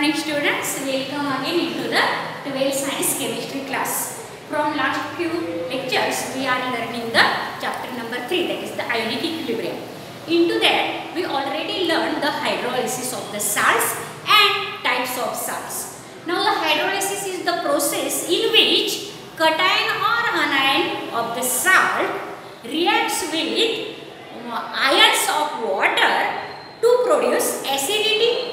morning students, welcome again into the 12th science chemistry class. From last few lectures we are learning the chapter number 3, that is the ionic equilibrium. Into that we already learned the hydrolysis of the salts and types of salts. Now the hydrolysis is the process in which cation or anion of the salt reacts with ions of water to produce acidity,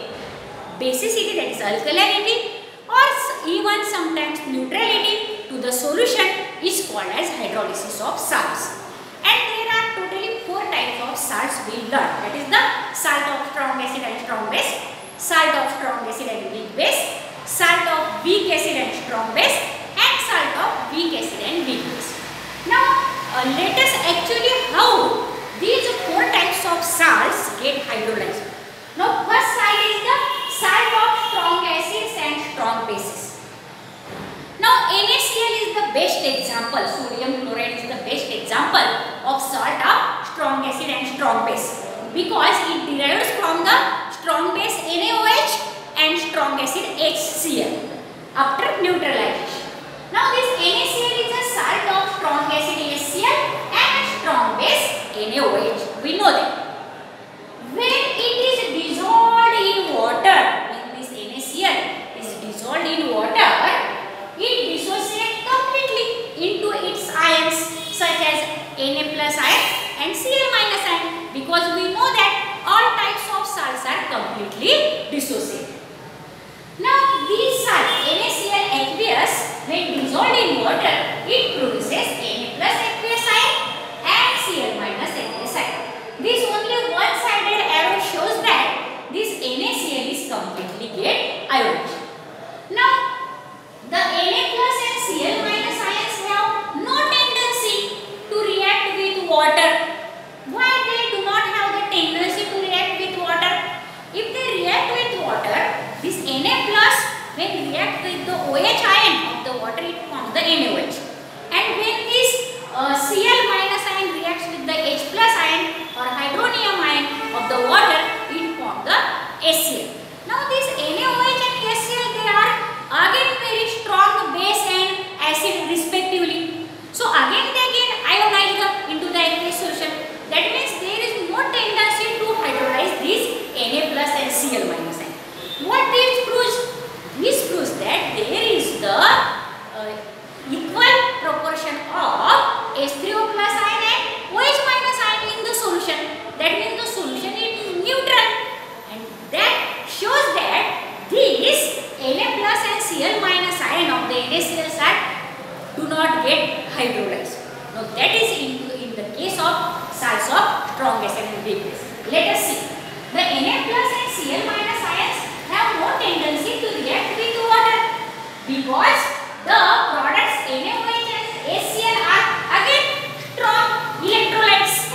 basicity, that is alkalinity, or even sometimes neutrality to the solution is called as hydrolysis of salts. And there are totally 4 types of salts we learned, that is the salt of strong acid and strong base, salt of strong acid and weak base, salt of weak acid and strong base, and salt of weak acid and weak base. Now let us actually how these 4 types of salts get hydrolyzed. Now first side is the salt of strong acids and strong bases. Now NaCl is the best example, sodium chloride is the best example of salt of strong acid and strong base, because it derives from the strong base NaOH and strong acid HCl after neutralization. Now this NaCl is a salt of strong acid HCl and strong base NaOH. We know that. When it is dissolved in water, when this NaCl is dissolved in water, it dissociates completely into its ions such as Na plus ion and Cl minus ion, because we know that all types of salts are completely dissociated. Now these salts NaCl aqueous, when dissolved in water, it produces Na plus aqueous ion and Cl minus aqueous ion. This only one-sided arrow shows that this NaCl is completely get ionized. Now the Na plus and Cl minus ions have no tendency to react with water. Why they do not have the tendency to react with water? If they react with water, this Na plus when react with the OH ion of the water, it forms the NaOH. And when this Cl minus ion reacts with the H plus ion or hydronium ion of the water, it forms the HCl. Now this NaOH and HCl, they are again very strong base and acid respectively. So again they get ionized into the aqueous solution. That means there is no tendency to hydrolyze this Na plus and Cl minus ion. What this proves? This proves that there is the equal proportion of H3O plus ion and OH minus ion in the solution. That means the solution is neutral, and that shows that this Na plus and Cl minus ion of the NaCl salt do not get hydrolyzed. Now that is in the case of salts of strong acid and weak base. Let us see. The Na plus and Cl minus ions have no tendency to react with water, because the products NaOH and HCl are again strong electrolytes.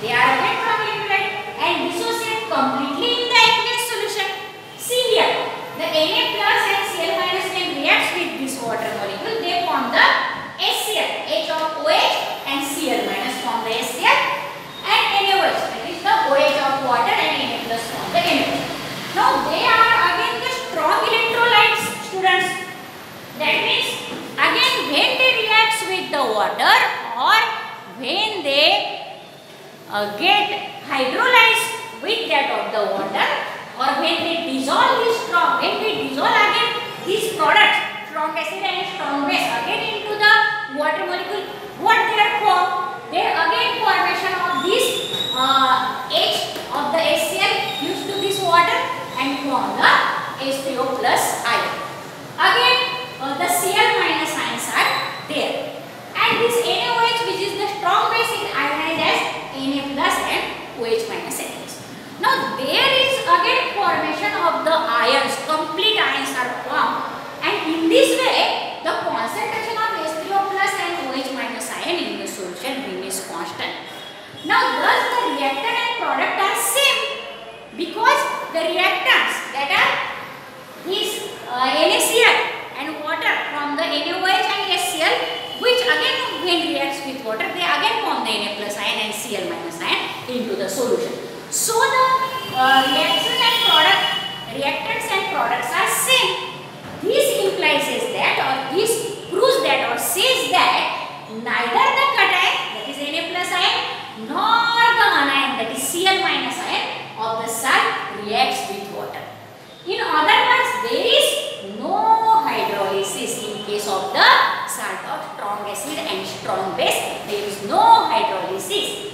They are again strong electrolytes and dissociate completely in the aqueous solution. See here, the Na plus and Cl minus when reacts with this water molecule, they form the HCl, H of OH and Cl minus form the HCl, and NaOH, that is the OH of water, and Na plus form the NaOH. Now they are again the strong electrolytes, students. That means again when they react with the water, or when they get hydrolyzed with that of the water, or when they dissolve this strong, when they dissolve again these products, strong acid and strong base, again into the water molecule, what they are formed? They again formation of this H of the HCl used to this water and form the H3O plus ion. Again the Cl minus ions are there, and this NaOH, which is the strong base, is ionized as Na plus and OH minus NaOH. Now there is again formation of the ions, complete ions are formed, and in this way the concentration of H3O plus and OH minus ion in the solution remains constant. Now thus the reactant and product are same, because the reactants that are this NaCl and water from the NaOH and HCl, which again when reacts with water, they again form the Na plus ion and Cl minus ion into the solution. So the reaction and product reactants and products are same. This implies is that, or this proves that, or says that neither the cation, that is Na plus ion, nor the anion, that is Cl minus ion of the salt reacts with water. In other words, there is no hydrolysis in case of the salt of strong acid and strong base. There is no hydrolysis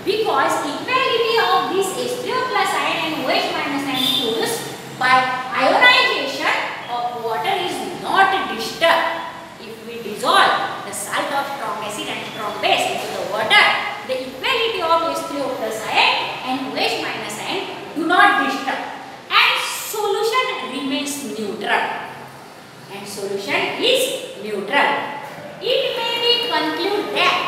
because equality of this H3O plus ion and OH minus ion produced by ionization of water is not disturbed. If we dissolve the salt of strong acid and strong base into the water, the equality of H3O plus ion and OH minus ion do not disturb, and solution remains neutral. And solution is neutral. It may be concluded that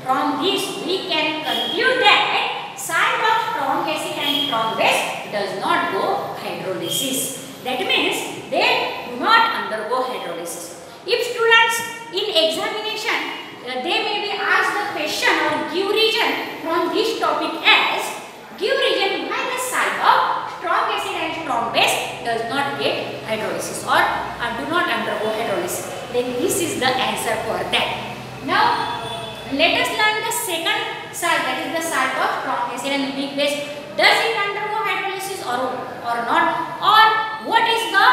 from this we can conclude that salt of strong acid and strong base does not go hydrolysis. That means they do not undergo hydrolysis. If students in examination they may be asked the question or give reason from this topic as give reason why the salt of strong acid and strong base does not get hydrolysis or do not undergo hydrolysis, then this is the answer for that. Now let us learn the second salt, that is the salt of strong acid and weak base. Does it undergo hydrolysis or not, or what is the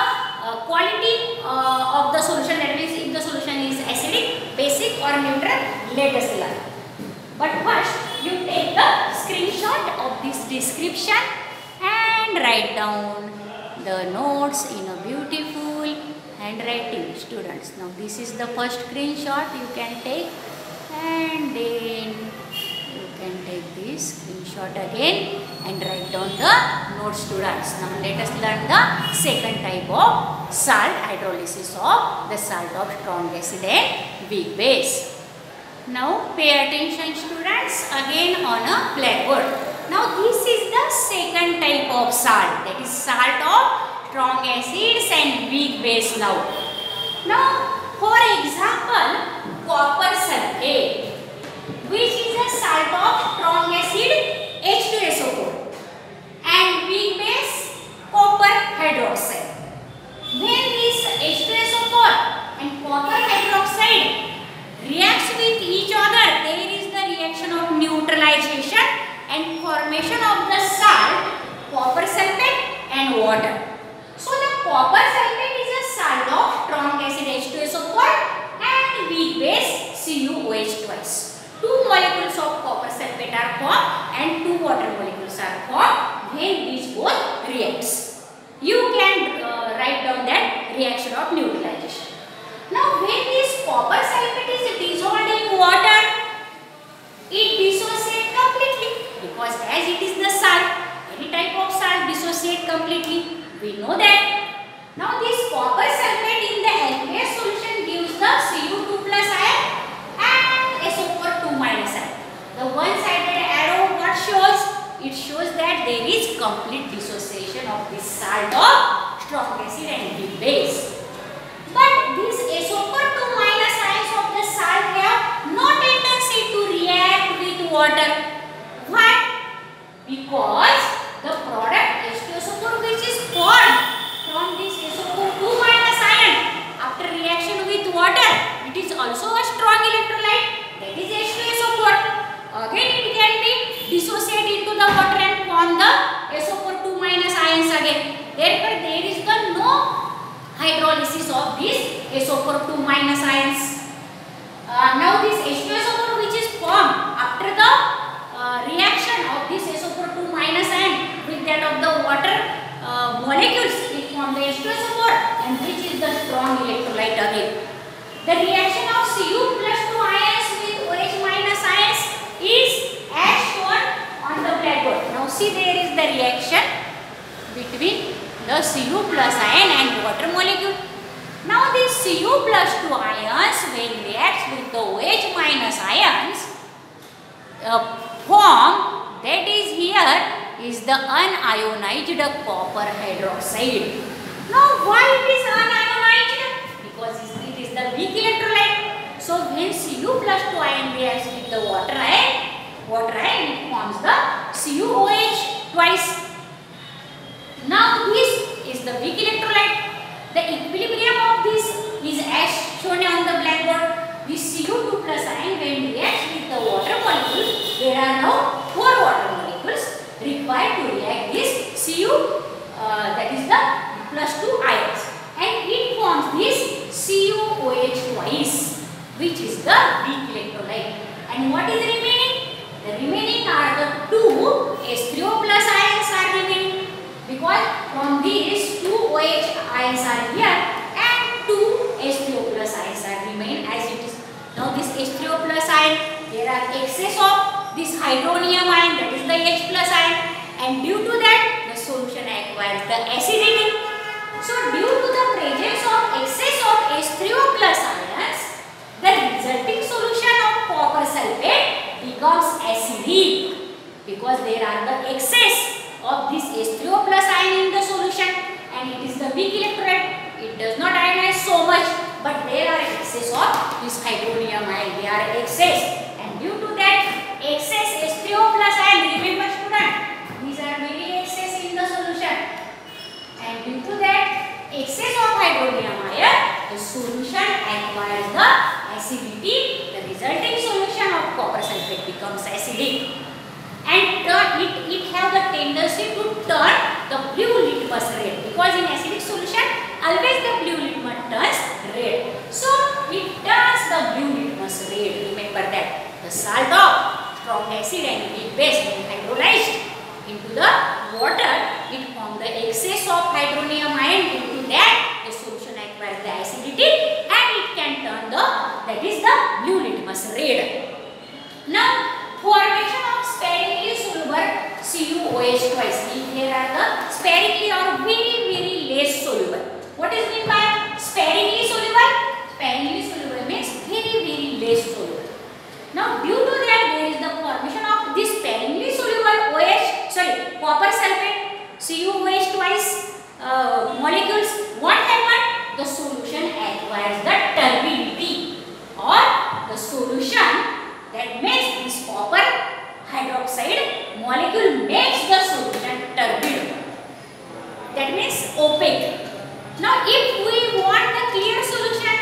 quality of the solution, that means if the solution is acidic, basic or neutral? Let us learn. But first you take the screenshot of this description and write down the notes in a beautiful handwriting, students. Now this is the first screenshot you can take, and then you can take this screenshot again and write down the notes, students. Now let us learn the second type of salt, hydrolysis of the salt of strong acid and weak base. Now pay attention, students, again on a blackboard. Now this is the second type of salt, that is salt of strong acids and weak base. Now for example, copper sulfate, which is a salt of strong acid H2SO4 and weak base copper hydroxide. When this H2SO4 and copper hydroxide reacts with each other, there is the reaction of neutralization and formation of the salt copper sulfate and water. So the copper sulfate is a salt of strong acid H2SO4 and weak base CuOH twice. Two molecules of copper sulfate are formed and two water molecules are formed when these both reacts. You can write down that reaction of neutralization. Now when this copper sulfate is dissolved in water, it dissociates completely, because as it is the salt, any type of salt dissociate completely. We know that. Now this copper sulfate in the aqueous solution gives the Cu2 plus ion and SO4 2 minus ion. The one-sided arrow what shows? It shows that there is complete dissociation of this salt of strong acid and weak base. But these SO4 2 minus ions of the salt have no tendency to react with water. Why? Because the product H2SO4 which is formed from this SO4 2 minus ion after reaction with water, it is also a strong electrolyte, that is H2SO4. Again it can be dissociated into the water and form the SO4 2 minus ions again. Therefore there is the no hydrolysis of these SO4 2 minus ions. Now this H2SO4 which is formed after the reaction of this SO4 2 minus ion with that of the water molecules, it forms the H2SO4 and which is the strong electrolyte again. The reaction of Cu plus 2 ions with OH minus ions is as shown on the blackboard. Now see, there is the reaction between the Cu plus ion and water molecule. Now this Cu plus 2 ions when reacts with the OH minus ions form, that is here is the unionized copper hydroxide. Now why it is unionized? Because it is the weak electrolyte. So when Cu plus 2 ion reacts with the water ion it forms the CuOH twice. Now this is the weak electrolyte. The equilibrium of this is as shown on the blackboard. This Cu2 plus ion when reacts with the water molecule, there are now 4 water molecules required to react this Cu, that is the plus 2 ions, and it forms this CuOH twice, which is the weak electrolyte. And what is remaining? The remaining are the 2 H3O plus ions are remaining, because from these 2 OH ions are here and 2 H3O plus ions are remain as it is. Now this H3O plus ion, there are excess of this hydronium ion, that is the H plus ion, and due to that the solution acquires the acidity. So due to the presence of excess of H3O plus ions, the resulting solution of copper sulfate becomes acidic, because there are the excess of this H3O plus ion in the solution, and it is the weak electrolyte. It does not ionize so much, but there are excess of this hydronium ion. They are excess, and due to that excess H3O plus ion, remember student, these are very excess in the solution, and due to that excess of hydronium ion, the solution acquires the acidity. The resulting solution of copper sulfate becomes acidic, and it have the tendency to turn the blue litmus red, because in acidic solution always the blue litmus turns red. So it turns the blue litmus red. Remember that the salt of strong acid and weak base when hydrolyzed into the water, it forms the excess of hydronium ion. Due to that the solution acquires the acidity, and it can turn the, that is the blue litmus red. Now formation of sparingly soluble CuOH twice. Here are the sparingly or very less soluble. What is meant by sparingly soluble? Sparingly soluble means very less soluble. Now due to that there is the formation of this sparingly soluble copper sulfate CuOH twice molecules. What happened? The solution acquires the turbidity, or the solution, that makes this copper hydroxide molecule makes the solution turbid. That means opaque. Now if we want the clear solution,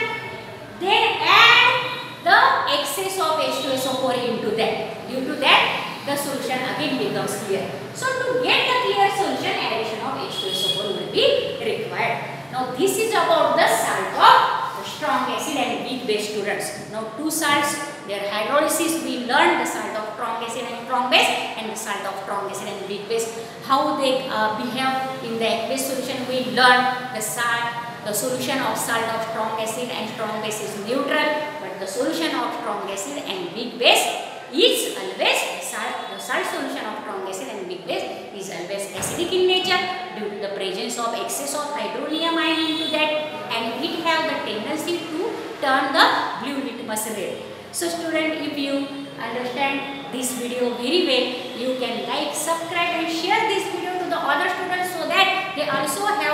then add the excess of H2SO4 into that. Due to that the solution again becomes clear. So to get the clear solution, addition of H2SO4 will be required. Now this is about the salt of the strong acid and weak base students. Now two salts, their hydrolysis we learned, the salt of strong acid and strong base, and the salt of strong acid and weak base. How they behave in the aqueous solution we learned. The solution of salt of strong acid and strong base is neutral, but the solution of strong acid and weak base is always the salt solution of strong acid and weak base is always acidic in nature due to the presence of excess of hydronium ion into that, and it have the tendency to turn the blue litmus red. So student, if you understand this video very well, you can like, subscribe and share this video to the other students, so that they also have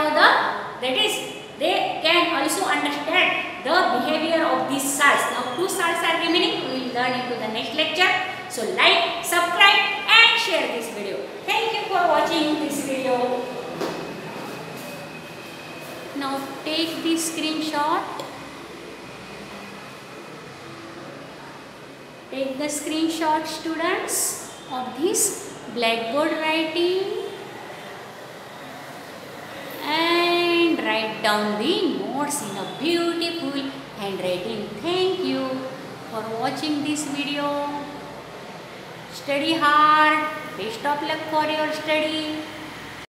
they can also understand the behavior of these salts. Now two salts are remaining, we will learn into the next lecture. So like, subscribe and share this video. Thank you for watching this video. Now take the screenshot. Take the screenshot students of this blackboard writing and write down the notes in a beautiful handwriting. Thank you for watching this video. Study hard. Best of luck for your study.